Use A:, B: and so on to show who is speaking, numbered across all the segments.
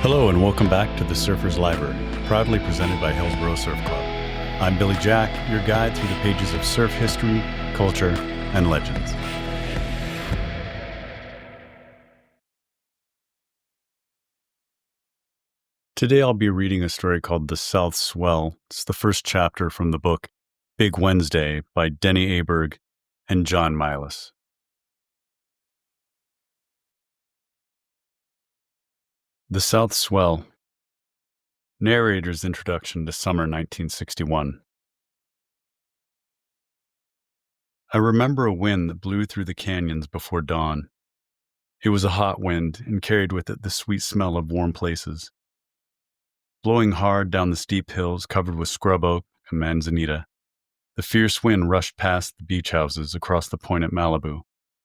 A: Hello and welcome back to the Surfer's Library, proudly presented by Hillsborough Surf Club. I'm Billy Jack, your guide through the pages of surf history, culture, and legends. Today I'll be reading a story called The South Swell. It's the first chapter from the book Big Wednesday by Denny Aaberg and John Milius. The South Swell. Narrator's introduction to summer 1961. I remember a wind that blew through the canyons before dawn. It was a hot wind and carried with it the sweet smell of warm places. Blowing hard down the steep hills covered with scrub oak and manzanita, the fierce wind rushed past the beach houses across the point at Malibu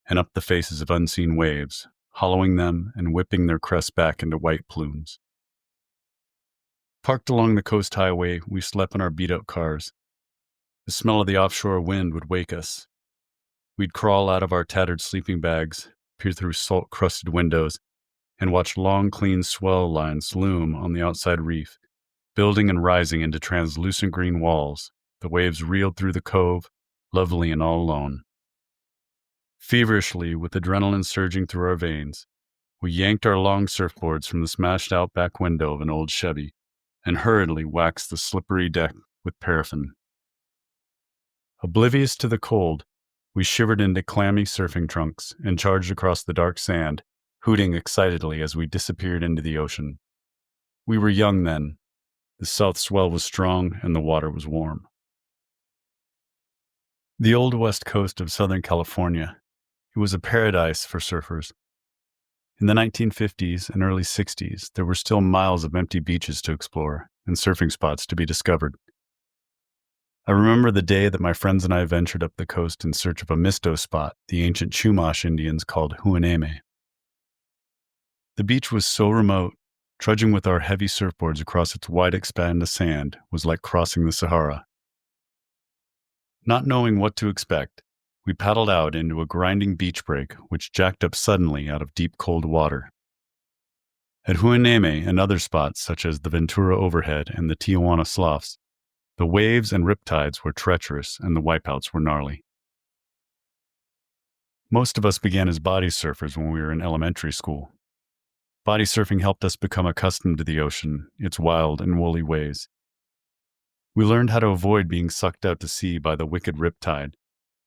A: and up the faces of unseen waves, hollowing them and whipping their crests back into white plumes. Parked along the coast highway, we slept in our beat-up cars. The smell of the offshore wind would wake us. We'd crawl out of our tattered sleeping bags, peer through salt-crusted windows, and watch long, clean swell lines loom on the outside reef, building and rising into translucent green walls. The waves reeled through the cove, lovely and all alone. Feverishly, with adrenaline surging through our veins, we yanked our long surfboards from the smashed-out back window of an old Chevy and hurriedly waxed the slippery deck with paraffin. Oblivious to the cold, we shivered into clammy surfing trunks and charged across the dark sand, hooting excitedly as we disappeared into the ocean. We were young then. The South Swell was strong and the water was warm. The old west coast of Southern California, it was a paradise for surfers. In the 1950s and early 60s, there were still miles of empty beaches to explore and surfing spots to be discovered. I remember the day that my friends and I ventured up the coast in search of a misto spot the ancient Chumash Indians called Hueneme. The beach was so remote, trudging with our heavy surfboards across its wide expanse of sand was like crossing the Sahara. Not knowing what to expect, we paddled out into a grinding beach break which jacked up suddenly out of deep cold water. At Hueneme and other spots such as the Ventura Overhead and the Tijuana Sloughs, the waves and riptides were treacherous and the wipeouts were gnarly. Most of us began as body surfers when we were in elementary school. Body surfing helped us become accustomed to the ocean, its wild and woolly ways. We learned how to avoid being sucked out to sea by the wicked riptide,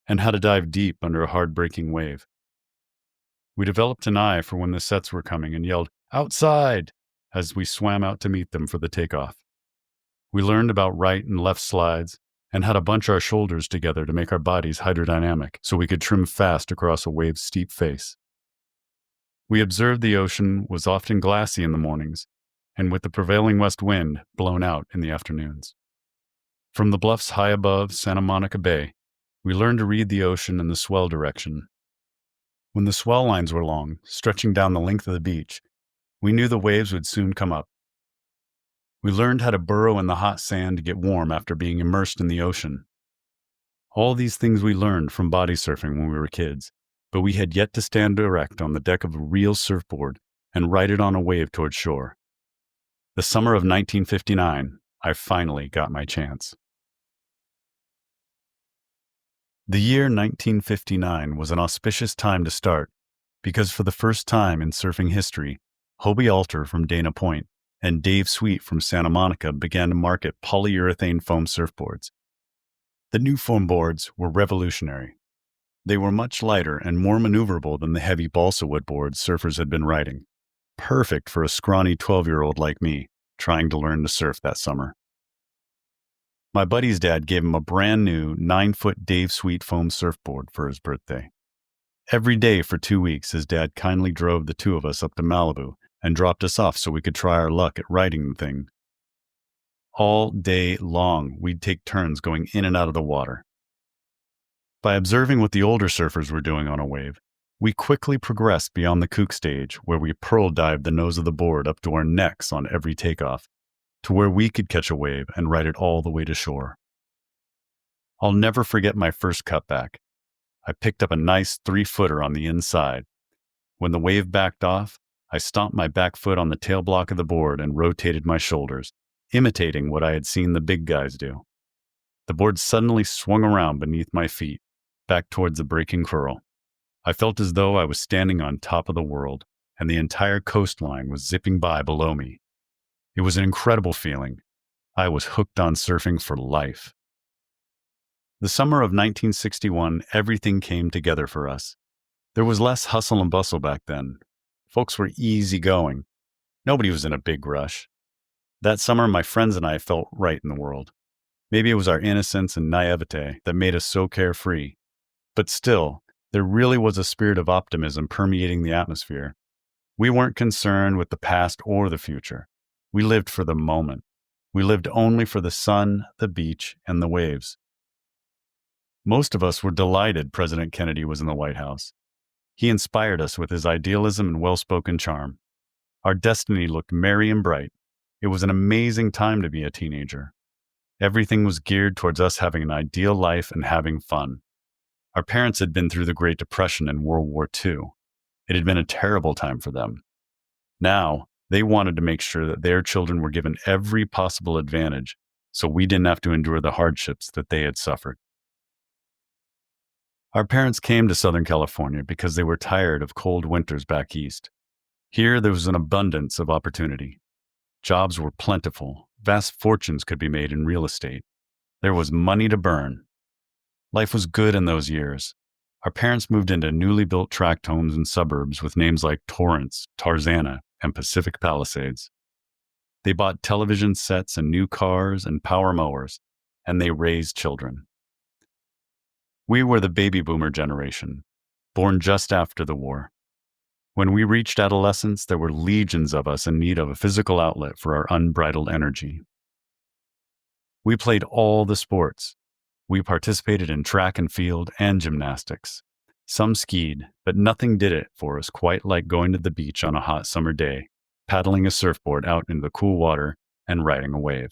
A: and how to dive deep under a hard-breaking wave. We developed an eye for when the sets were coming and yelled, "Outside!" as we swam out to meet them for the takeoff. We learned about right and left slides, and how to bunch our shoulders together to make our bodies hydrodynamic so we could trim fast across a wave's steep face. We observed the ocean was often glassy in the mornings, and with the prevailing west wind, blown out in the afternoons. From the bluffs high above Santa Monica Bay, we learned to read the ocean in the swell direction. When the swell lines were long, stretching down the length of the beach, we knew the waves would soon come up. We learned how to burrow in the hot sand to get warm after being immersed in the ocean. All these things we learned from body surfing when we were kids, but we had yet to stand erect on the deck of a real surfboard and ride it on a wave toward shore. The summer of 1959, I finally got my chance. The year 1959 was an auspicious time to start because for the first time in surfing history, Hobie Alter from Dana Point and Dave Sweet from Santa Monica began to market polyurethane foam surfboards. The new foam boards were revolutionary. They were much lighter and more maneuverable than the heavy balsa wood boards surfers had been riding, perfect for a scrawny 12-year-old like me trying to learn to surf that summer. My buddy's dad gave him a brand new 9-foot Dave Sweet foam surfboard for his birthday. Every day for 2 weeks, his dad kindly drove the two of us up to Malibu and dropped us off so we could try our luck at riding the thing. All day long, we'd take turns going in and out of the water. By observing what the older surfers were doing on a wave, we quickly progressed beyond the kook stage where we pearl dived the nose of the board up to our necks on every takeoff, to where we could catch a wave and ride it all the way to shore. I'll never forget my first cutback. I picked up a nice 3-footer on the inside. When the wave backed off, I stomped my back foot on the tail block of the board and rotated my shoulders, imitating what I had seen the big guys do. The board suddenly swung around beneath my feet, back towards the breaking curl. I felt as though I was standing on top of the world, and the entire coastline was zipping by below me. It was an incredible feeling. I was hooked on surfing for life. The summer of 1961, everything came together for us. There was less hustle and bustle back then. Folks were easygoing. Nobody was in a big rush. That summer, my friends and I felt right in the world. Maybe it was our innocence and naivete that made us so carefree. But still, there really was a spirit of optimism permeating the atmosphere. We weren't concerned with the past or the future. We lived for the moment. We lived only for the sun, the beach, and the waves. Most of us were delighted President Kennedy was in the White House. He inspired us with his idealism and well-spoken charm. Our destiny looked merry and bright. It was an amazing time to be a teenager. Everything was geared towards us having an ideal life and having fun. Our parents had been through the Great Depression and World War II. It had been a terrible time for them. Now, they wanted to make sure that their children were given every possible advantage, so we didn't have to endure the hardships that they had suffered. Our parents came to Southern California because they were tired of cold winters back east. Here, there was an abundance of opportunity. Jobs were plentiful. Vast fortunes could be made in real estate. There was money to burn. Life was good in those years. Our parents moved into newly built tract homes in suburbs with names like Torrance, Tarzana, and Pacific Palisades. They bought television sets and new cars and power mowers, and they raised children. We were the baby boomer generation, born just after the war. When we reached adolescence, there were legions of us in need of a physical outlet for our unbridled energy. We played all the sports. We participated in track and field and gymnastics. Some skied, but nothing did it for us quite like going to the beach on a hot summer day, paddling a surfboard out into the cool water, and riding a wave.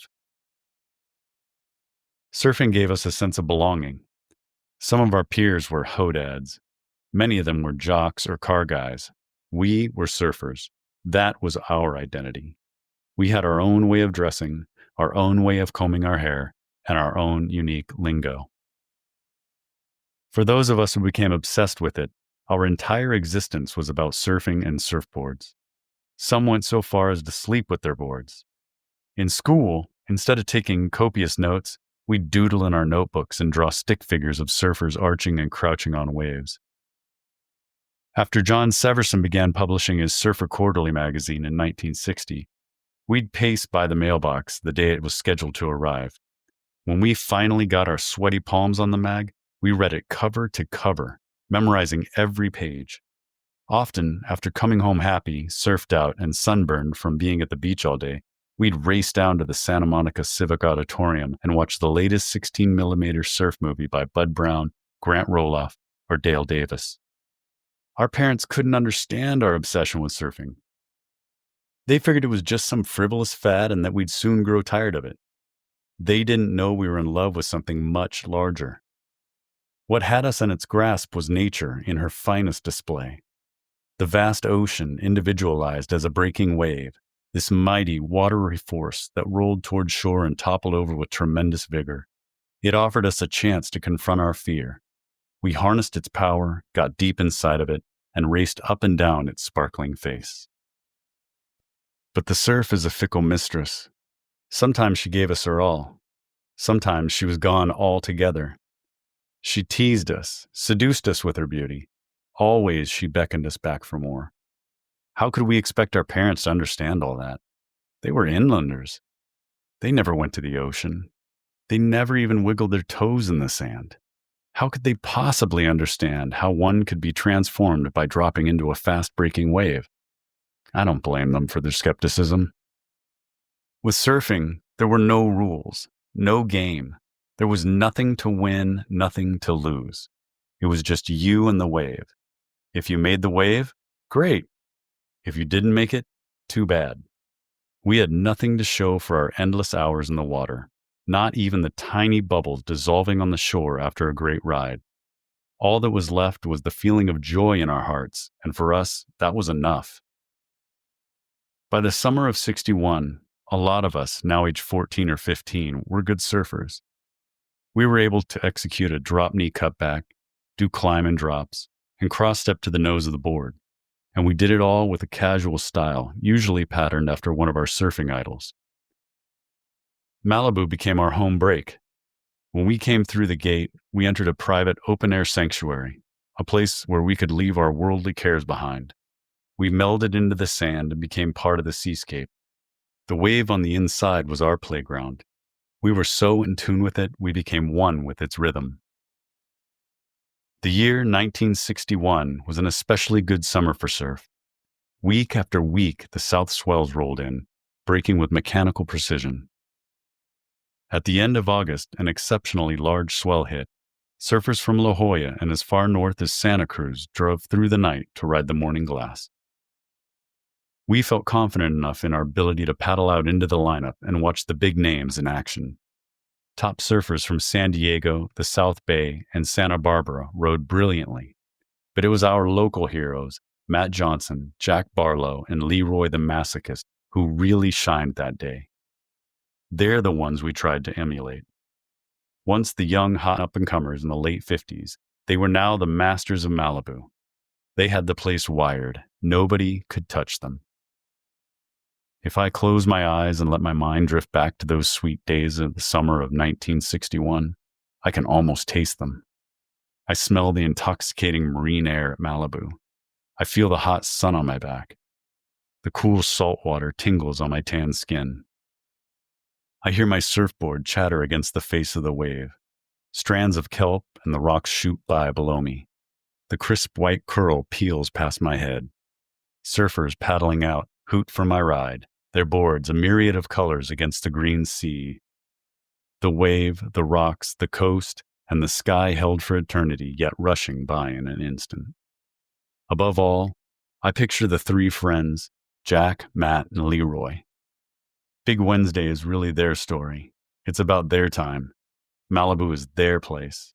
A: Surfing gave us a sense of belonging. Some of our peers were hodads. Many of them were jocks or car guys. We were surfers. That was our identity. We had our own way of dressing, our own way of combing our hair, and our own unique lingo. For those of us who became obsessed with it, our entire existence was about surfing and surfboards. Some went so far as to sleep with their boards. In school, instead of taking copious notes, we'd doodle in our notebooks and draw stick figures of surfers arching and crouching on waves. After John Severson began publishing his Surfer Quarterly magazine in 1960, we'd pace by the mailbox the day it was scheduled to arrive. When we finally got our sweaty palms on the mag, we read it cover to cover, memorizing every page. Often, after coming home happy, surfed out, and sunburned from being at the beach all day, we'd race down to the Santa Monica Civic Auditorium and watch the latest 16mm surf movie by Bud Brown, Grant Roloff, or Dale Davis. Our parents couldn't understand our obsession with surfing. They figured it was just some frivolous fad and that we'd soon grow tired of it. They didn't know we were in love with something much larger. What had us in its grasp was nature in her finest display. The vast ocean individualized as a breaking wave, this mighty, watery force that rolled toward shore and toppled over with tremendous vigor. It offered us a chance to confront our fear. We harnessed its power, got deep inside of it, and raced up and down its sparkling face. But the surf is a fickle mistress. Sometimes she gave us her all. Sometimes she was gone altogether. She teased us, seduced us with her beauty. Always she beckoned us back for more. How could we expect our parents to understand all that? They were inlanders. They never went to the ocean. They never even wiggled their toes in the sand. How could they possibly understand how one could be transformed by dropping into a fast-breaking wave? I don't blame them for their skepticism. With surfing, there were no rules, no game. There was nothing to win, nothing to lose. It was just you and the wave. If you made the wave, great. If you didn't make it, too bad. We had nothing to show for our endless hours in the water, not even the tiny bubbles dissolving on the shore after a great ride. All that was left was the feeling of joy in our hearts, and for us, that was enough. By the summer of 61, a lot of us, now age 14 or 15, were good surfers. We were able to execute a drop knee cutback, do climb and drops, and cross step to the nose of the board. And we did it all with a casual style, usually patterned after one of our surfing idols. Malibu became our home break. When we came through the gate, we entered a private open-air sanctuary, a place where we could leave our worldly cares behind. We melded into the sand and became part of the seascape. The wave on the inside was our playground. We were so in tune with it, we became one with its rhythm. The year 1961 was an especially good summer for surf. Week after week, the South Swells rolled in, breaking with mechanical precision. At the end of August, an exceptionally large swell hit. Surfers from La Jolla and as far north as Santa Cruz drove through the night to ride the morning glass. We felt confident enough in our ability to paddle out into the lineup and watch the big names in action. Top surfers from San Diego, the South Bay, and Santa Barbara rode brilliantly. But it was our local heroes, Matt Johnson, Jack Barlow, and Leroy the Masochist, who really shined that day. They're the ones we tried to emulate. Once the young, hot up-and-comers in the late 50s, they were now the masters of Malibu. They had the place wired. Nobody could touch them. If I close my eyes and let my mind drift back to those sweet days of the summer of 1961, I can almost taste them. I smell the intoxicating marine air at Malibu. I feel the hot sun on my back. The cool salt water tingles on my tan skin. I hear my surfboard chatter against the face of the wave. Strands of kelp and the rocks shoot by below me. The crisp white curl peels past my head. Surfers paddling out hoot for my ride, their boards a myriad of colors against the green sea. The wave, the rocks, the coast, and the sky held for eternity, yet rushing by in an instant. Above all, I picture the three friends, Jack, Matt, and Leroy. Big Wednesday is really their story. It's about their time. Malibu is their place.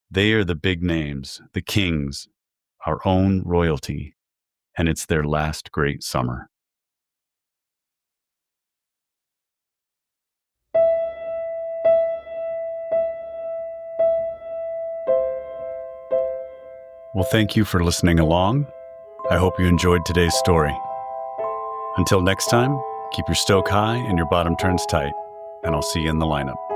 A: They are the big names, the kings, our own royalty, and it's their last great summer. Well, thank you for listening along. I hope you enjoyed today's story. Until next time, keep your stoke high and your bottom turns tight, and I'll see you in the lineup.